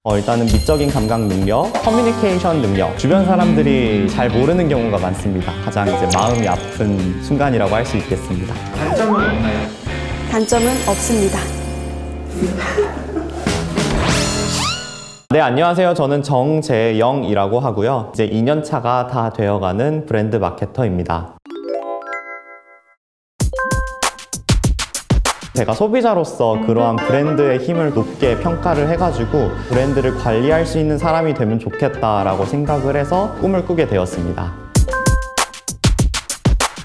일단은 미적인 감각 능력, 커뮤니케이션 능력, 주변 사람들이 잘 모르는 경우가 많습니다. 가장 이제 마음이 아픈 순간이라고 할 수 있겠습니다. 단점은 없나요? 단점은 없습니다. 네, 안녕하세요. 저는 정재영이라고 하고요. 이제 2년 차가 다 되어가는 브랜드 마케터입니다. 제가 소비자로서 그러한 브랜드의 힘을 높게 평가를 해가지고 브랜드를 관리할 수 있는 사람이 되면 좋겠다라고 생각을 해서 꿈을 꾸게 되었습니다.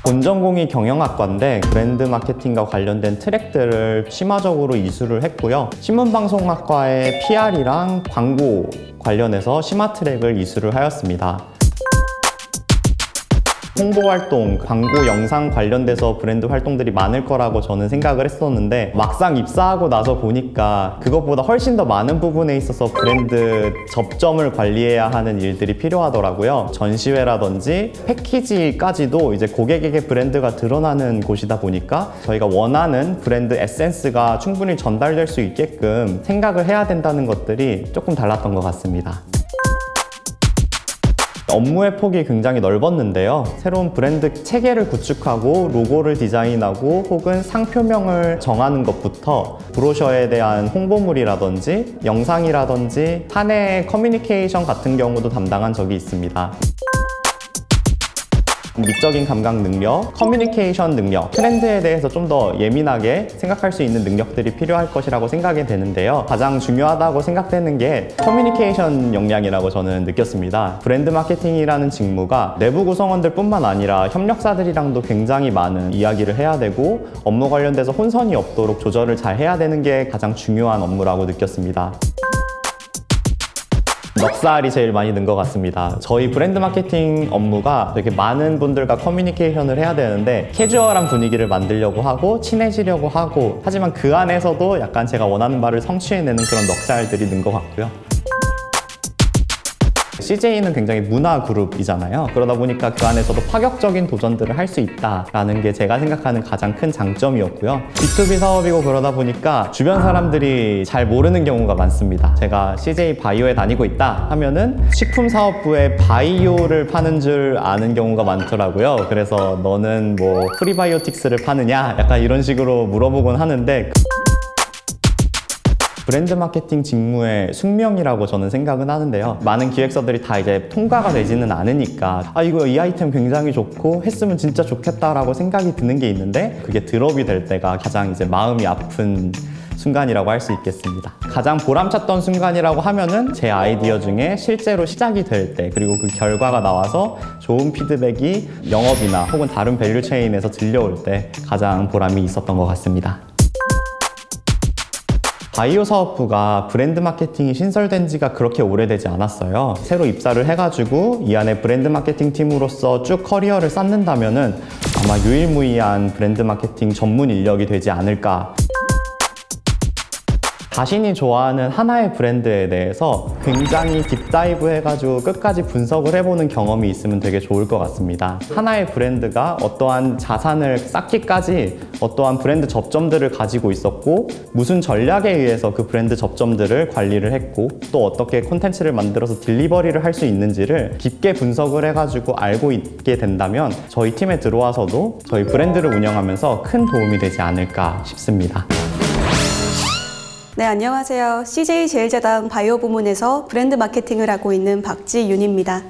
본 전공이 경영학과인데 브랜드 마케팅과 관련된 트랙들을 심화적으로 이수를 했고요. 신문방송학과의 PR이랑 광고 관련해서 심화 트랙을 이수를 하였습니다. 홍보활동, 광고 영상 관련돼서 브랜드 활동들이 많을 거라고 저는 생각을 했었는데 막상 입사하고 나서 보니까 그것보다 훨씬 더 많은 부분에 있어서 브랜드 접점을 관리해야 하는 일들이 필요하더라고요. 전시회라든지 패키지까지도 이제 고객에게 브랜드가 드러나는 곳이다 보니까 저희가 원하는 브랜드 에센스가 충분히 전달될 수 있게끔 생각을 해야 된다는 것들이 조금 달랐던 것 같습니다. 업무의 폭이 굉장히 넓었는데요. 새로운 브랜드 체계를 구축하고 로고를 디자인하고 혹은 상표명을 정하는 것부터 브로셔에 대한 홍보물이라든지 영상이라든지 사내 커뮤니케이션 같은 경우도 담당한 적이 있습니다. 미적인 감각 능력, 커뮤니케이션 능력, 트렌드에 대해서 좀 더 예민하게 생각할 수 있는 능력들이 필요할 것이라고 생각이 되는데요. 가장 중요하다고 생각되는 게 커뮤니케이션 역량이라고 저는 느꼈습니다. 브랜드 마케팅이라는 직무가 내부 구성원들 뿐만 아니라 협력사들이랑도 굉장히 많은 이야기를 해야 되고 업무 관련돼서 혼선이 없도록 조절을 잘 해야 되는 게 가장 중요한 업무라고 느꼈습니다. 넉살이 제일 많이 는 것 같습니다. 저희 브랜드 마케팅 업무가 되게 많은 분들과 커뮤니케이션을 해야 되는데 캐주얼한 분위기를 만들려고 하고 친해지려고 하고 하지만 그 안에서도 약간 제가 원하는 바를 성취해내는 그런 넉살들이 는 것 같고요. CJ는 굉장히 문화 그룹이잖아요. 그러다 보니까 그 안에서도 파격적인 도전들을 할 수 있다라는 게 제가 생각하는 가장 큰 장점이었고요. B2B 사업이고 그러다 보니까 주변 사람들이 잘 모르는 경우가 많습니다. 제가 CJ 바이오에 다니고 있다 하면은 식품 사업부에 바이오를 파는 줄 아는 경우가 많더라고요. 그래서 너는 뭐 프리바이오틱스를 파느냐? 약간 이런 식으로 물어보곤 하는데 브랜드 마케팅 직무의 숙명이라고 저는 생각은 하는데요. 많은 기획서들이 다 이제 통과가 되지는 않으니까 이거 이 아이템 굉장히 좋고 했으면 진짜 좋겠다라고 생각이 드는 게 있는데 그게 드롭이 될 때가 가장 이제 마음이 아픈 순간이라고 할 수 있겠습니다. 가장 보람찼던 순간이라고 하면은 제 아이디어 중에 실제로 시작이 될 때 그리고 그 결과가 나와서 좋은 피드백이 영업이나 혹은 다른 밸류 체인에서 들려올 때 가장 보람이 있었던 것 같습니다. 바이오 사업부가 브랜드 마케팅이 신설된 지가 그렇게 오래되지 않았어요. 새로 입사를 해가지고 이 안에 브랜드 마케팅 팀으로서 쭉 커리어를 쌓는다면은 아마 유일무이한 브랜드 마케팅 전문 인력이 되지 않을까. 자신이 좋아하는 하나의 브랜드에 대해서 굉장히 딥다이브 해가지고 끝까지 분석을 해보는 경험이 있으면 되게 좋을 것 같습니다. 하나의 브랜드가 어떠한 자산을 쌓기까지 어떠한 브랜드 접점들을 가지고 있었고 무슨 전략에 의해서 그 브랜드 접점들을 관리를 했고 또 어떻게 콘텐츠를 만들어서 딜리버리를 할 수 있는지를 깊게 분석을 해가지고 알고 있게 된다면 저희 팀에 들어와서도 저희 브랜드를 운영하면서 큰 도움이 되지 않을까 싶습니다. 네, 안녕하세요. CJ 제일제당 바이오 부문에서 브랜드 마케팅을 하고 있는 박지윤입니다.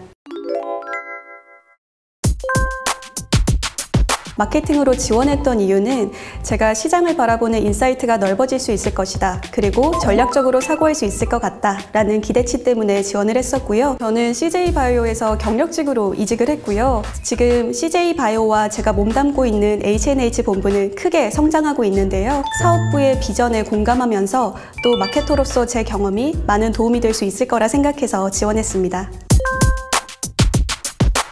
마케팅으로 지원했던 이유는 제가 시장을 바라보는 인사이트가 넓어질 수 있을 것이다. 그리고 전략적으로 사고할 수 있을 것 같다. 라는 기대치 때문에 지원을 했었고요. 저는 CJ 바이오에서 경력직으로 이직을 했고요. 지금 CJ 바이오와 제가 몸담고 있는 H&H 본부는 크게 성장하고 있는데요. 사업부의 비전에 공감하면서 또 마케터로서 제 경험이 많은 도움이 될 수 있을 거라 생각해서 지원했습니다.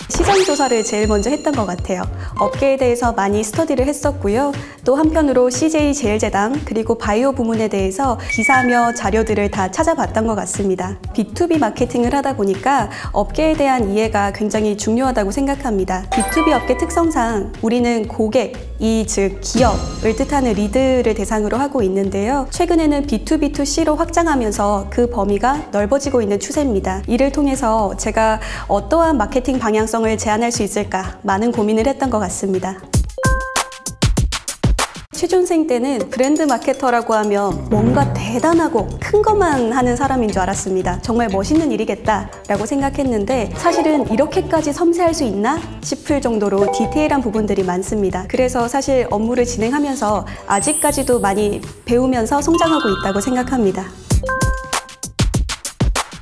시장 조사를 제일 먼저 했던 것 같아요. 업계에 대해서 많이 스터디를 했었고요. 또 한편으로 CJ 제일제당 그리고 바이오 부문에 대해서 기사며 자료들을 다 찾아봤던 것 같습니다. B2B 마케팅을 하다 보니까 업계에 대한 이해가 굉장히 중요하다고 생각합니다. B2B 업계 특성상 우리는 고객, 즉 기업을 뜻하는 리드를 대상으로 하고 있는데요. 최근에는 B2B2C로 확장하면서 그 범위가 넓어지고 있는 추세입니다. 이를 통해서 제가 어떠한 마케팅 방향성을 제안할 수 있을까 많은 고민을 했던 것 같습니다. 취준생 때는 브랜드 마케터라고 하면 뭔가 대단하고 큰 것만 하는 사람인 줄 알았습니다. 정말 멋있는 일이겠다라고 생각했는데 사실은 이렇게까지 섬세할 수 있나 싶을 정도로 디테일한 부분들이 많습니다. 그래서 사실 업무를 진행하면서 아직까지도 많이 배우면서 성장하고 있다고 생각합니다.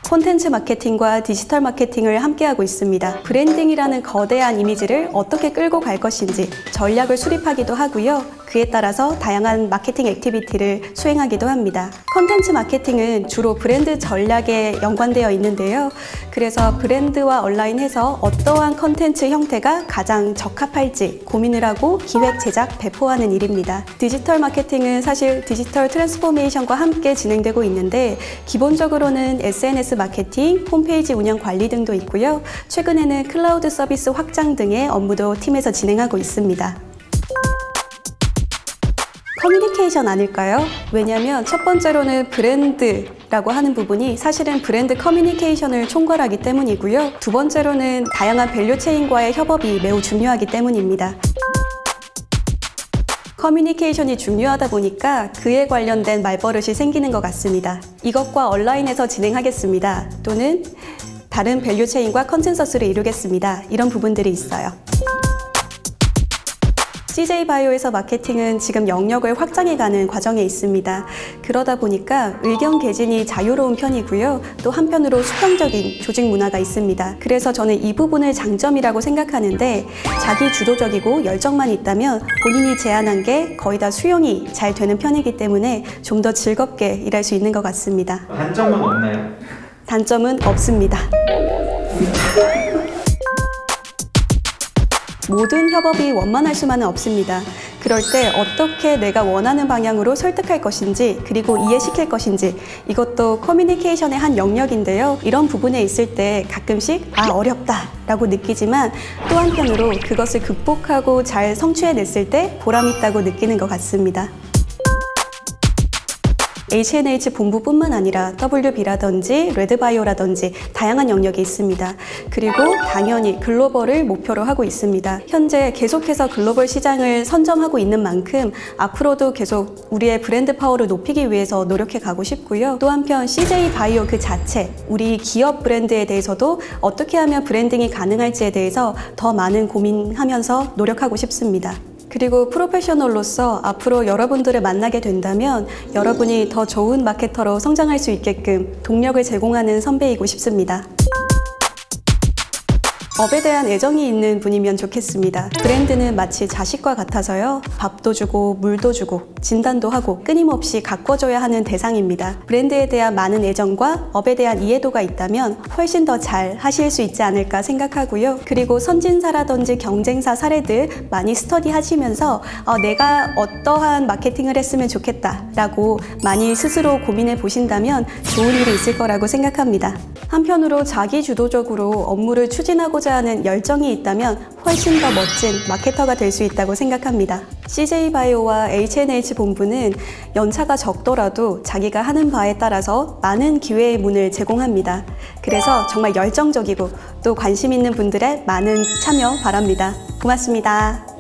콘텐츠 마케팅과 디지털 마케팅을 함께하고 있습니다. 브랜딩이라는 거대한 이미지를 어떻게 끌고 갈 것인지 전략을 수립하기도 하고요. 그에 따라서 다양한 마케팅 액티비티를 수행하기도 합니다. 콘텐츠 마케팅은 주로 브랜드 전략에 연관되어 있는데요. 그래서 브랜드와 얼라인해서 어떠한 콘텐츠 형태가 가장 적합할지 고민을 하고 기획, 제작, 배포하는 일입니다. 디지털 마케팅은 사실 디지털 트랜스포메이션과 함께 진행되고 있는데 기본적으로는 SNS 마케팅, 홈페이지 운영 관리 등도 있고요. 최근에는 클라우드 서비스 확장 등의 업무도 팀에서 진행하고 있습니다. 커뮤니케이션 아닐까요? 왜냐하면 첫 번째로는 브랜드라고 하는 부분이 사실은 브랜드 커뮤니케이션을 총괄하기 때문이고요. 두 번째로는 다양한 밸류 체인과의 협업이 매우 중요하기 때문입니다. 커뮤니케이션이 중요하다 보니까 그에 관련된 말버릇이 생기는 것 같습니다. 이것과 온라인에서 진행하겠습니다. 또는 다른 밸류 체인과 컨센서스를 이루겠습니다. 이런 부분들이 있어요. CJ바이오에서 마케팅은 지금 영역을 확장해가는 과정에 있습니다. 그러다 보니까 의견 개진이 자유로운 편이고요. 또 한편으로 수평적인 조직 문화가 있습니다. 그래서 저는 이 부분을 장점이라고 생각하는데 자기 주도적이고 열정만 있다면 본인이 제안한 게 거의 다 수용이 잘 되는 편이기 때문에 좀 더 즐겁게 일할 수 있는 것 같습니다. 단점은 없나요? 단점은 없습니다. 모든 협업이 원만할 수만은 없습니다. 그럴 때 어떻게 내가 원하는 방향으로 설득할 것인지 그리고 이해시킬 것인지 이것도 커뮤니케이션의 한 영역인데요. 이런 부분에 있을 때 가끔씩 어렵다 라고 느끼지만 또 한편으로 그것을 극복하고 잘 성취해냈을 때 보람있다고 느끼는 것 같습니다. H&H 본부뿐만 아니라 WB라든지 레드바이오라든지 다양한 영역이 있습니다. 그리고 당연히 글로벌을 목표로 하고 있습니다. 현재 계속해서 글로벌 시장을 선점하고 있는 만큼 앞으로도 계속 우리의 브랜드 파워를 높이기 위해서 노력해 가고 싶고요. 또 한편 CJ바이오 그 자체, 우리 기업 브랜드에 대해서도 어떻게 하면 브랜딩이 가능할지에 대해서 더 많은 고민하면서 노력하고 싶습니다. 그리고 프로페셔널로서 앞으로 여러분들을 만나게 된다면 여러분이 더 좋은 마케터로 성장할 수 있게끔 동력을 제공하는 선배이고 싶습니다. 업에 대한 애정이 있는 분이면 좋겠습니다. 브랜드는 마치 자식과 같아서요. 밥도 주고 물도 주고 진단도 하고 끊임없이 가꿔줘야 하는 대상입니다. 브랜드에 대한 많은 애정과 업에 대한 이해도가 있다면 훨씬 더 잘 하실 수 있지 않을까 생각하고요. 그리고 선진사라든지 경쟁사 사례들 많이 스터디하시면서 내가 어떠한 마케팅을 했으면 좋겠다라고 많이 스스로 고민해 보신다면 좋은 일이 있을 거라고 생각합니다. 한편으로 자기주도적으로 업무를 추진하고자 하는 열정이 있다면 훨씬 더 멋진 마케터가 될 수 있다고 생각합니다. CJ바이오와 H&H 본부는 연차가 적더라도 자기가 하는 바에 따라서 많은 기회의 문을 제공합니다. 그래서 정말 열정적이고 또 관심 있는 분들의 많은 참여 바랍니다. 고맙습니다.